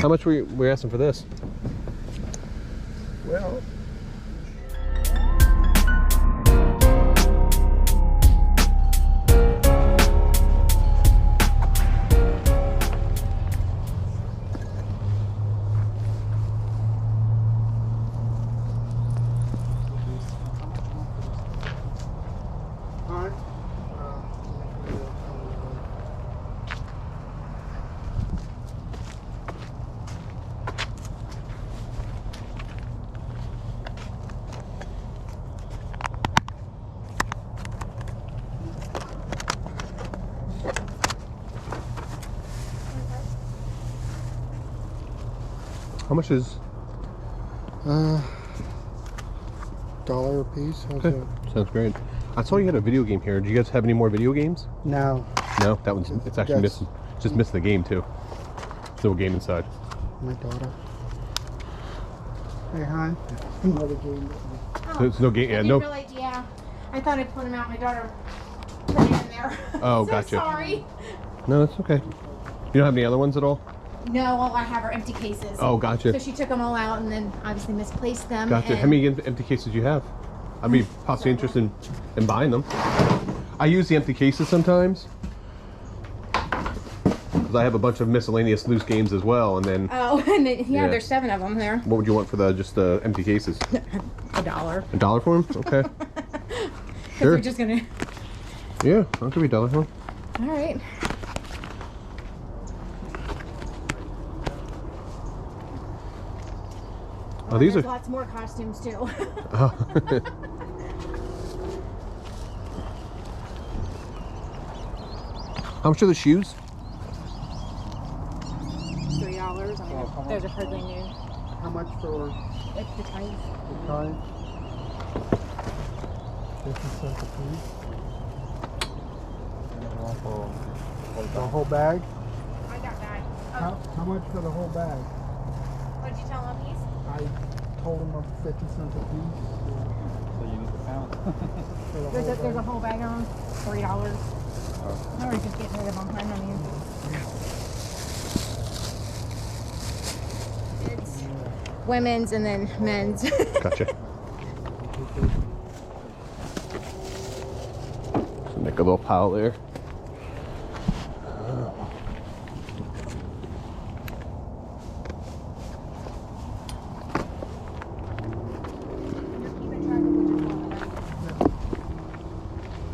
How much were we asking for this? Well, How much is? $1 a piece. How's Okay. that? Sounds great. I saw you had a video game here. Do you guys have any more video games? No, No, that one's it's actually That's- missing. Just missed the game too. There's no game inside. my daughter. Hey, hon. Another game. There's no game. Yeah, I no. didn't realize, yeah. I thought I put them out. My daughter put it in there. Oh, So gotcha. sorry. No, that's okay. You don't have any other ones at all? No, well, I have her empty cases. Oh, gotcha. So she took them all out and then obviously misplaced them. Gotcha. How and- many empty cases do you have? I'd be possibly interested in buying them. I use the empty cases sometimes because I have a bunch of miscellaneous loose games as well. And then, Oh, and then, yeah, Yeah. there's 7 of them there. what would you want for the just the empty cases? $1. $1 for them? Okay. Because Sure. we're just gonna. Yeah, I'll give you $1 for them. All right. Oh, these There's are. lots more costumes too. Oh. How much are the shoes? $3. Those are hardly new. How much for It's the ties. the time? 50 cents a piece. The whole bag? I got that. How much for the whole bag? What did you tell them these? I told them 50 cents a piece. So you need to pound. For the There's whole a bag. whole bag on $3. I already just getting rid of them. I don't even. It's women's and then men's. Gotcha. So make a little pile there.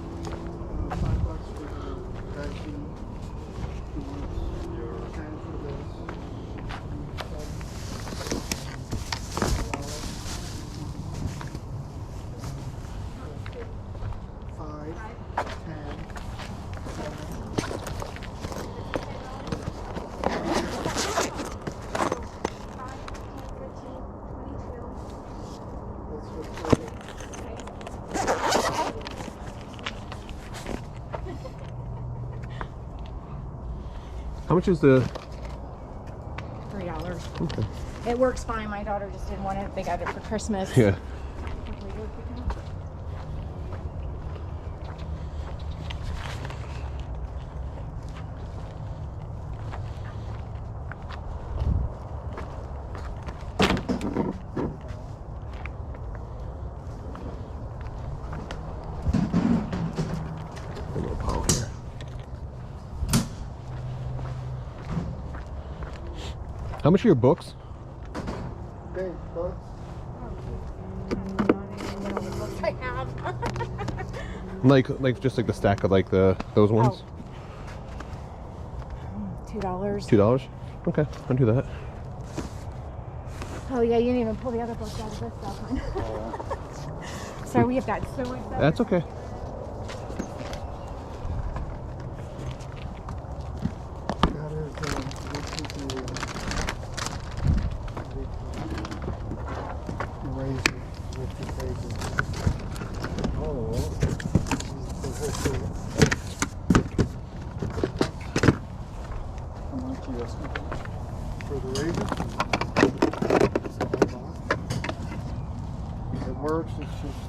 $5 for the vaccine. 10 for this. 5, 10. That's what's How much is the? $3. Okay. It works fine. My daughter just didn't want it. They got it for Christmas. Yeah. A little pile here. How much are your books? big books. I have. Like just like the stack of like those ones. $2. $2. Okay, I'll do that. Oh yeah, you didn't even pull the other books out of this stuff, huh? So we have got so much stuff. That's okay. That is eraser with the paper. Oh, How much you asking for the razor. It works. It's just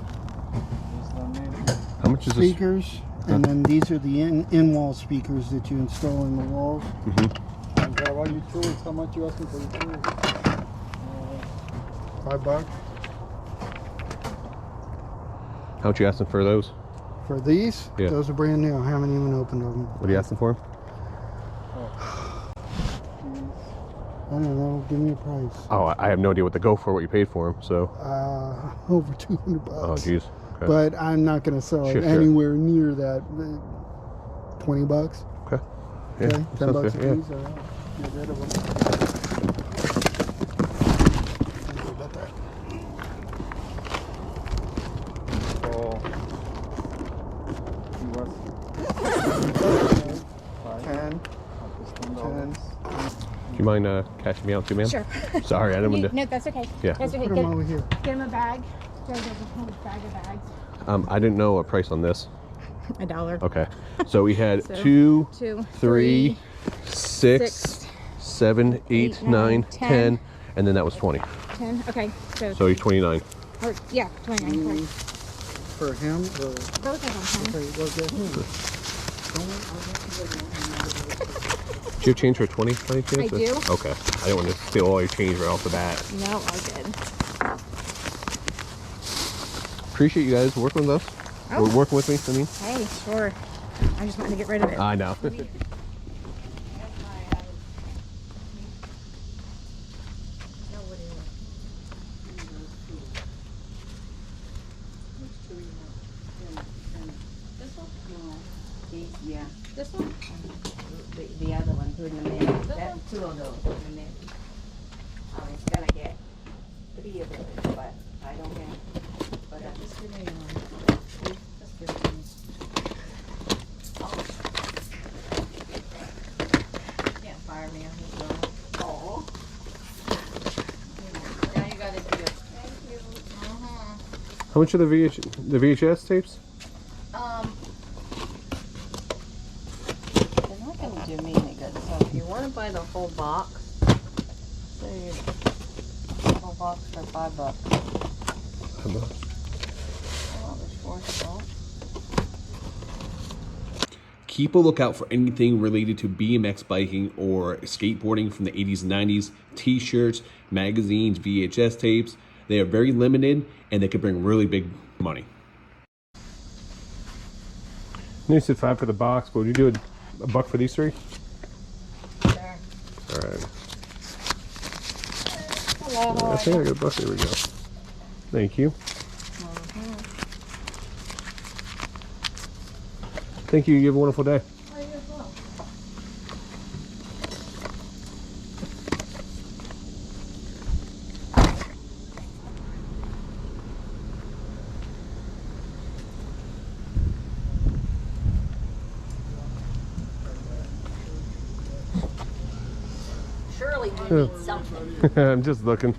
How much is this? speakers, and then these are the in-wall speakers that you install in the walls. Mm-hmm. I've got about your tools? How much you asking for your tools? $5 How much you asking for those? for these. Yeah. Those are brand new. I haven't even opened them. What are you asking for 'em? I don't know. Give me a price. Oh, I have no idea what to go for, what you paid for them. So, Over $200. oh, geez. Okay. But I'm not going to sell Sure, it sure. anywhere near that. $20. Okay. Yeah, Okay, that $10 sounds a good, yeah. piece. All right. Get rid of them. Sorry about that. So, you was 5. 10. I'll just $10. 10. Do you mind cashing me out too, ma'am? Sure. Sorry, I didn't mean to. No, that's okay. Yeah. That's okay. Put them over here. Get him a bag. There's a whole bag of bags. I didn't know a price on this. $1. Okay. So we had So, 2, 2, 3, 6, 6, 7, 8, 9, 10, and then that was 20. 10. Okay. So, So you're 29. or, yeah, 29. For him? Or, Both of them. okay, we'll get him. Do you have change for 20 by any chance? I do. Okay. I didn't want to steal all your change right off the bat. No, all good. Appreciate you guys working with us. Oh. Or working with me, I mean. Hey, sure. I just wanted to get rid of it. I know. This one? No. Yeah. This one? The other one, two in the middle. That, two of those in the middle. I was gonna get 3 of those, but I don't have. But I just give me one. Just give me. Can't fire me on his own. Oh. Now you gotta do it. Thank you. How much are the VHS tapes? They're not gonna do me any good, so if you wanna buy the whole box, say, the whole box for $5. Oh, there's 4 still. Keep a lookout for anything related to BMX biking or skateboarding from the 80s and 90s, t-shirts, magazines, VHS tapes. They are very limited and they can bring really big money. You said 5 for the box, but would you do a buck for these 3? Sure. All right. Hello. I think I got a buck. There we go. Thank you. Thank you. You have a wonderful day. Surely you need something. I'm just looking.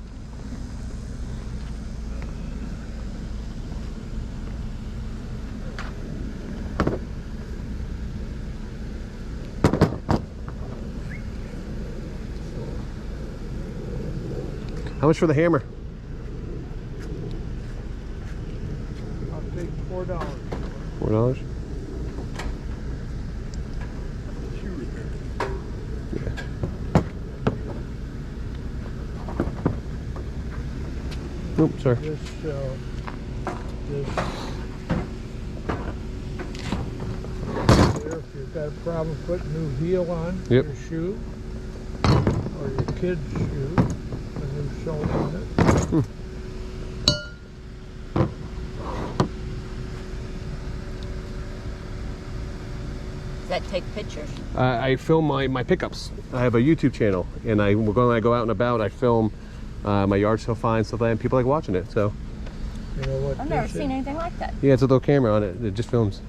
How much for the hammer? I'll take $4. $4. Oops, sorry. This, if you've got a problem putting a new heel on Yep. your shoe, or your kid's shoe, a new sole on it. Does that take pictures? I film my pickups. I have a YouTube channel, and when I go out and about, I film my yard sale finds, stuff like that, and people like watching it. So You know what I've never this seen is? anything like that. yeah, it's a little camera on it. It just films.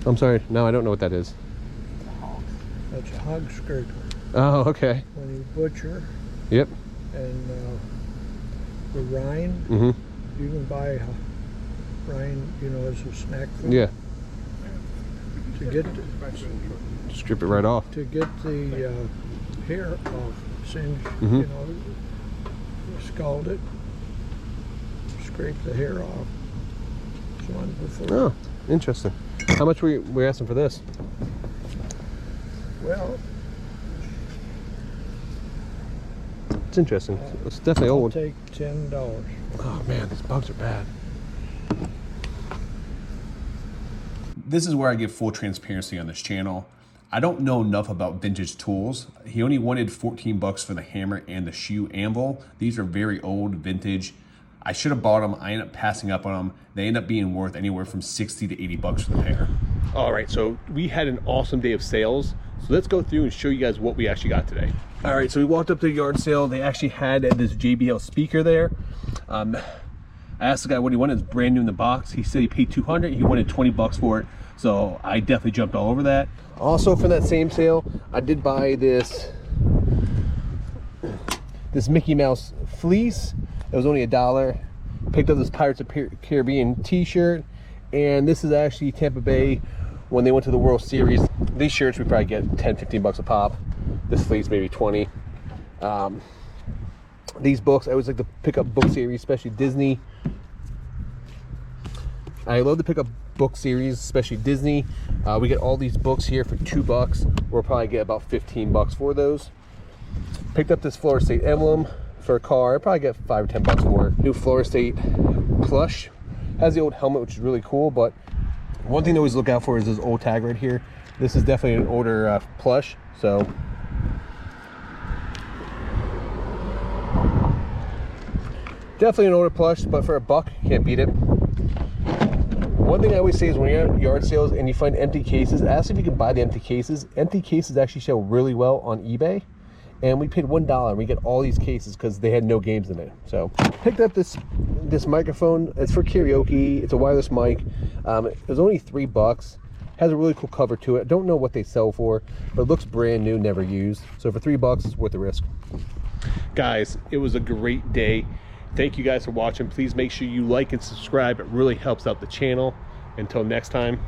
I'm sorry. No, I don't know what that is. That's a hog skirt. Oh, okay. When you butcher Yep. and the rind, Mm-hmm. you can buy rind, as a snack food. Yeah. To get Strip it right off. the hair off, singe, Mhm. scald it, scrape the hair off. It's wonderful. Oh, interesting. How much were you asking for this? Well, It's interesting. It's definitely I'll old. take $10. Oh man, these bugs are bad. This is where I give full transparency on this channel. I don't know enough about vintage tools. He only wanted 14 bucks for the hammer and the shoe anvil. These are very old, vintage. I should have bought them. I ended up passing up on them. They end up being worth anywhere from 60 to 80 bucks for the pair. All right, so we had an awesome day of sales. So let's go through and show you guys what we actually got today. All right, so we walked up to the yard sale. They actually had this JBL speaker there. I asked the guy what he wanted. It's brand new in the box. He said he paid 200. He wanted 20 bucks for it. So I definitely jumped all over that. Also from that same sale, I did buy this Mickey Mouse fleece. It was only $1. Picked up this Pirates of Caribbean t-shirt. And this is actually Tampa Bay when they went to the World Series. These shirts we probably get 10, 15 bucks a pop. This fleece maybe 20. These books, I always like to pick up book series, especially Disney. I love to pick up book series, especially Disney. We get all these books here for $2. We'll probably get about 15 bucks for those. Picked up this Florida State emblem for a car. I probably get 5 or 10 bucks for it. New Florida State plush. Has the old helmet, which is really cool, but one thing to always look out for is this old tag right here. This is definitely an older plush, so definitely an older plush, but for $1, you can't beat it. One thing I always say is when you're at yard sales and you find empty cases, ask if you can buy the empty cases. Empty cases actually sell really well on eBay. And we paid $1 and we get all these cases because they had no games in it. So picked up this microphone. It's for karaoke. It's a wireless mic. It was only $3. Has a really cool cover to it. I don't know what they sell for, but it looks brand new, never used. So for $3, it's worth the risk. Guys, it was a great day. Thank you guys for watching. Please make sure you like and subscribe. It really helps out the channel. Until next time.